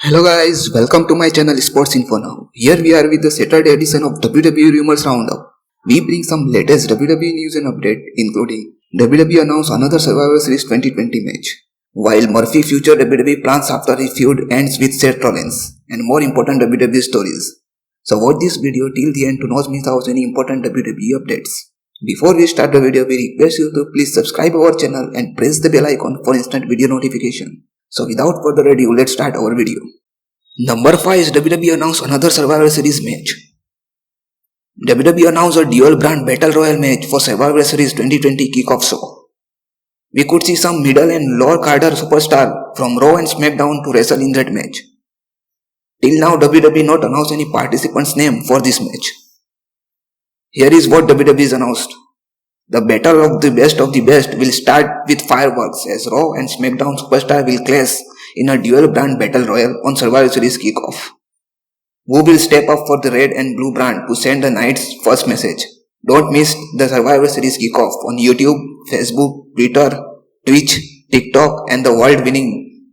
Hello guys, welcome to my channel Sports Info Now. Here we are with the Saturday edition of WWE Rumors Roundup. We bring some latest WWE news and update including WWE announced another Survivor Series 2020 match, while Murphy future WWE plans after his feud ends with Seth Rollins, and more important WWE stories. So watch this video till the end to not miss out any important WWE updates. Before we start the video, we request you to please subscribe our channel and press the bell icon for instant video notification. So without further ado, let's start our video. Number 5 is WWE announced another Survivor Series match. WWE announced a dual brand Battle Royal match for Survivor Series 2020 kickoff show. We could see some middle and lower carder superstar from Raw and SmackDown to wrestle in that match. Till now, WWE not announced any participant's name for this match. Here is what WWE has announced. The battle of the best will start with fireworks as Raw and SmackDown superstar will clash in a dual brand battle royal on Survivor Series kickoff. Who will step up for the red and blue brand to send the night's first message? Don't miss the Survivor Series kickoff on YouTube, Facebook, Twitter, Twitch, TikTok and the world-winning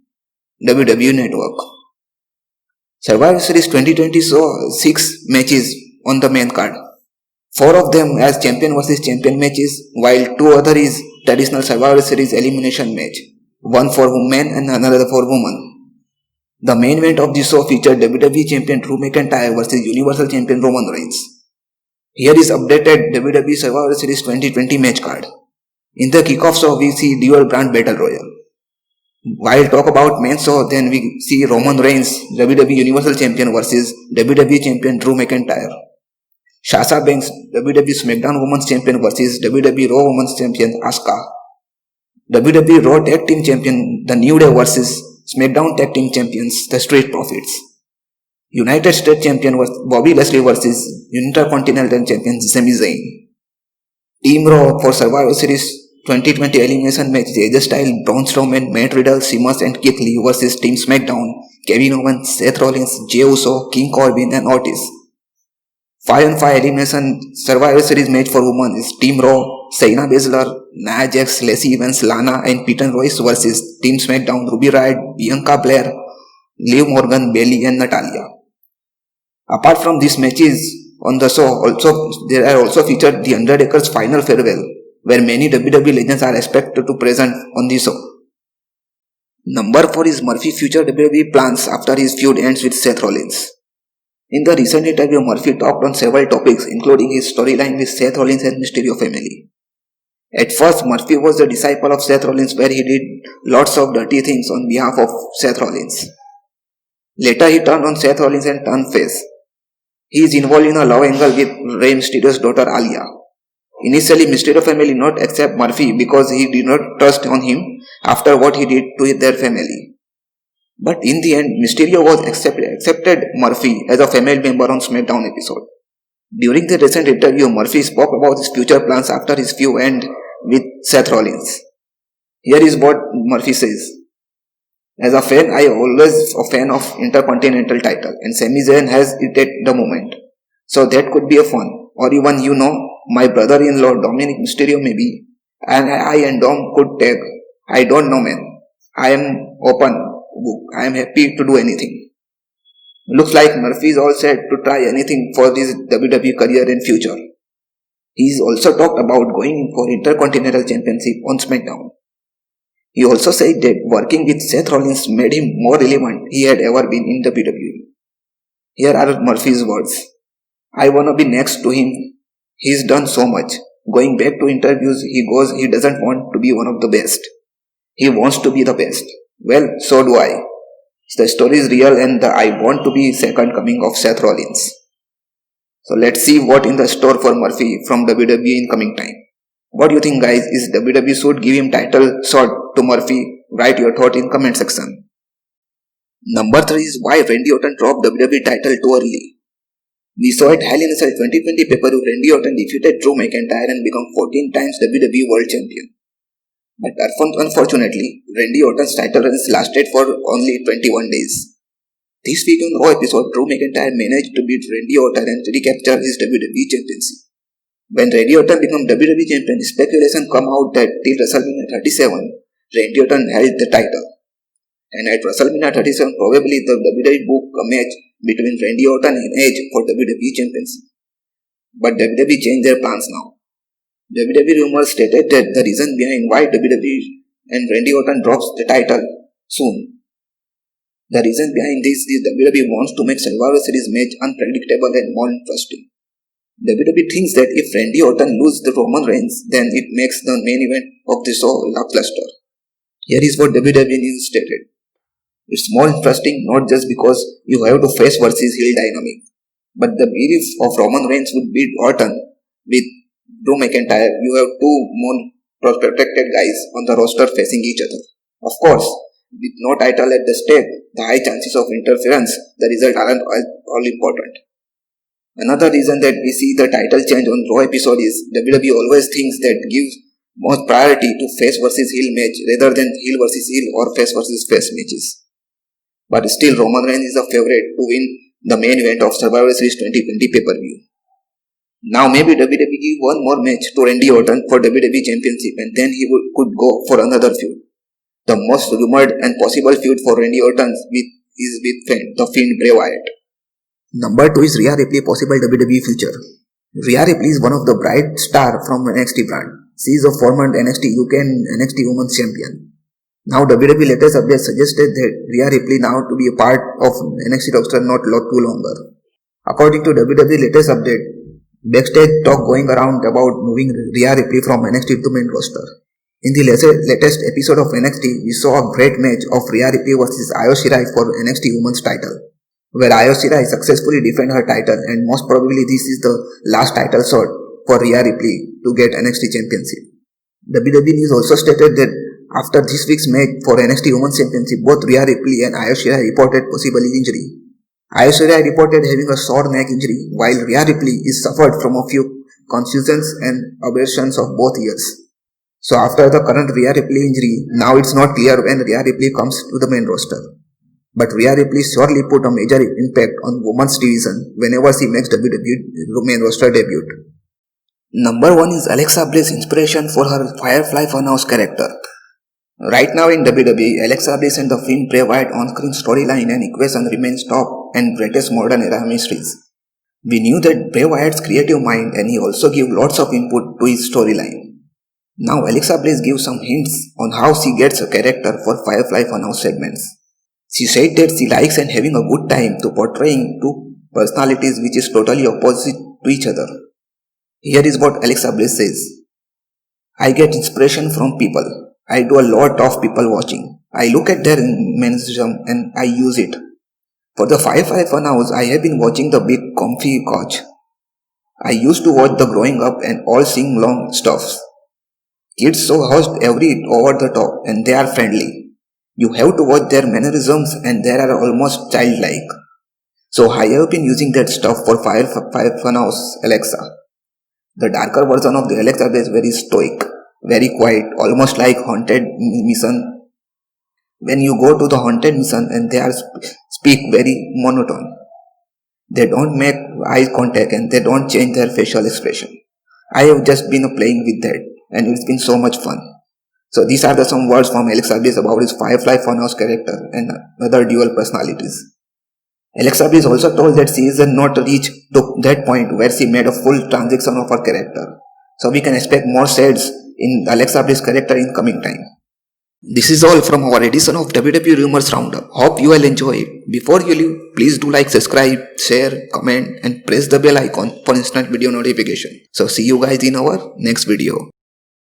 WWE network. Survivor Series 2020 saw 6 matches on the main card. 4 of them as champion versus champion matches, while 2 other is traditional Survivor Series elimination match, one for men and another for women. The main event of the show featured WWE Champion Drew McIntyre versus Universal Champion Roman Reigns. Here is updated WWE Survivor Series 2020 match card. In the kickoff show, we see dual brand battle royal. While talk about men's show, then we see Roman Reigns, WWE Universal Champion versus WWE Champion Drew McIntyre. Sasha Banks, WWE SmackDown Women's Champion versus WWE Raw Women's Champion Asuka. WWE Raw Tag Team Champion The New Day versus SmackDown Tag Team Champions The Street Profits. United States Champion Bobby Lashley versus Intercontinental Champion Sami Zayn. Team Raw for Survivor Series 2020 elimination match AJ Styles, Braun Strowman, Matt Riddle, Sheamus and Keith Lee versus Team SmackDown Kevin Owens, Seth Rollins, Jey Uso, King Corbin and Otis. 5-on-5 elimination Survivor Series match for women is Team Raw, Shayna Baszler, Nia Jax, Lacey Evans, Lana and Peyton Royce versus Team SmackDown Ruby Riott, Bianca Belair, Liv Morgan, Bayley and Natalya. Apart from these matches on the show, there are also featured The Undertaker's final farewell, where many WWE legends are expected to present on the show. Number 4 is Murphy future WWE plans after his feud ends with Seth Rollins. In the recent interview, Murphy talked on several topics including his storyline with Seth Rollins and Mysterio family. At first, Murphy was a disciple of Seth Rollins where he did lots of dirty things on behalf of Seth Rollins. Later, he turned on Seth Rollins and turned face. He is involved in a love angle with Rey Mysterio's daughter Alia. Initially, Mysterio family did not accept Murphy because he did not trust on him after what he did to their family. But in the end, Mysterio was accepted Murphy as a family member on SmackDown episode. During the recent interview, Murphy spoke about his future plans after his feud end with Seth Rollins. Here is what Murphy says. As a fan, I always a fan of Intercontinental title and Sami Zayn has it at the moment. So that could be a fun. Or even my brother-in-law Dominic Mysterio maybe. And I and Dom could tag. I don't know man. I am open. I am happy to do anything. Looks like Murphy is all set to try anything for his WWE career and future. He also talked about going for Intercontinental Championship on SmackDown. He also said that working with Seth Rollins made him more relevant he had ever been in WWE. Here are Murphy's words. I wanna be next to him. He's done so much. Going back to interviews, he doesn't want to be one of the best. He wants to be the best. Well, so do I. The story is real and I want to be second coming of Seth Rollins. So let's see what in the store for Murphy from WWE in coming time. What do you think guys? Is WWE should give him title shot to Murphy? Write your thought in comment section. Number 3 is why Randy Orton dropped WWE title too early. We saw at Hell in a Cell 2020 pay-per-view Randy Orton defeated Drew McIntyre and become 14 times WWE World Champion. But unfortunately, Randy Orton's title runs lasted for only 21 days. This week on Raw episode, Drew McIntyre managed to beat Randy Orton and recapture his WWE championship. When Randy Orton became WWE champion, speculation come out that till WrestleMania 37, Randy Orton held the title. And at WrestleMania 37, probably the WWE booked a match between Randy Orton and Edge for WWE Championship. But WWE changed their plans now. WWE rumors stated that the reason behind why WWE and Randy Orton drops the title soon. The reason behind this is WWE wants to make Survivor Series match unpredictable and more interesting. WWE thinks that if Randy Orton loses the Roman Reigns, then it makes the main event of the show lackluster. Here is what WWE News stated. It's more interesting not just because you have to face versus heel dynamic, but the belief of Roman Reigns would beat Orton with Drew McIntyre. You have two more protected guys on the roster facing each other. Of course, with no title at the stake, the high chances of interference, the result aren't all important. Another reason that we see the title change on Raw episode is WWE always thinks that gives more priority to face versus heel match rather than heel versus heel or face versus face matches. But still, Roman Reigns is a favorite to win the main event of Survivor Series 2020 pay-per-view. Now maybe WWE give one more match to Randy Orton for WWE Championship and then he could go for another feud. The most rumored and possible feud for Randy Orton is with the Fiend Bray Wyatt. Number 2 is Rhea Ripley possible WWE future. Rhea Ripley is one of the bright stars from NXT brand. She is a former NXT UK and NXT Women's Champion. Now WWE latest update suggested that Rhea Ripley now to be a part of NXT roster not too longer. According to WWE latest update, backstage talk going around about moving Rhea Ripley from NXT to main roster. In the latest episode of NXT, we saw a great match of Rhea Ripley versus Io Shirai for NXT Women's title, where Io Shirai successfully defended her title, and most probably this is the last title shot for Rhea Ripley to get NXT Championship. WWE News also stated that after this week's match for NXT Women's Championship, both Rhea Ripley and Io Shirai reported possible injury. Io Shirai reported having a sore neck injury, while Rhea Ripley is suffered from a few contusions and abrasions of both ears. So after the current Rhea Ripley injury, now it's not clear when Rhea Ripley comes to the main roster. But Rhea Ripley surely put a major impact on women's division whenever she makes WWE main roster debut. Number 1 is Alexa Bliss inspiration for her Firefly Funhouse character. Right now in WWE, Alexa Bliss and the Fiend Bray Wyatt on-screen storyline and equation remains top and greatest modern era mysteries. We knew that Bray Wyatt's creative mind and he also gave lots of input to his storyline. Now Alexa Bliss gives some hints on how she gets a character for Firefly Funhouse segments. She said that she likes and having a good time to portraying two personalities which is totally opposite to each other. Here is what Alexa Bliss says. I get inspiration from people. I do a lot of people watching. I look at their mannerism and I use it. For the Firefly Funhouse, I have been watching the big comfy couch. I used to watch the growing up and all sing long stuffs. Kids so host every over the top and they are friendly. You have to watch their mannerisms and they are almost childlike. So I have been using that stuff for Firefly Funhouse Alexa. The darker version of the Alexa is very stoic, very quiet, almost like haunted mission. When you go to the haunted mission and they are speak very monotone. They don't make eye contact and they don't change their facial expression. I have just been playing with that and it's been so much fun. So these are some words from Alexa Bliss about his Firefly Funhouse character and other dual personalities. Alexa Bliss also told that she is not reached to that point where she made a full transition of her character. So we can expect more shades in Alexa Bliss character in coming time. This is all from our edition of WWE Rumors Roundup. Hope you will enjoy it. Before you leave, please do like, subscribe, share, comment and press the bell icon for instant video notification. So see you guys in our next video.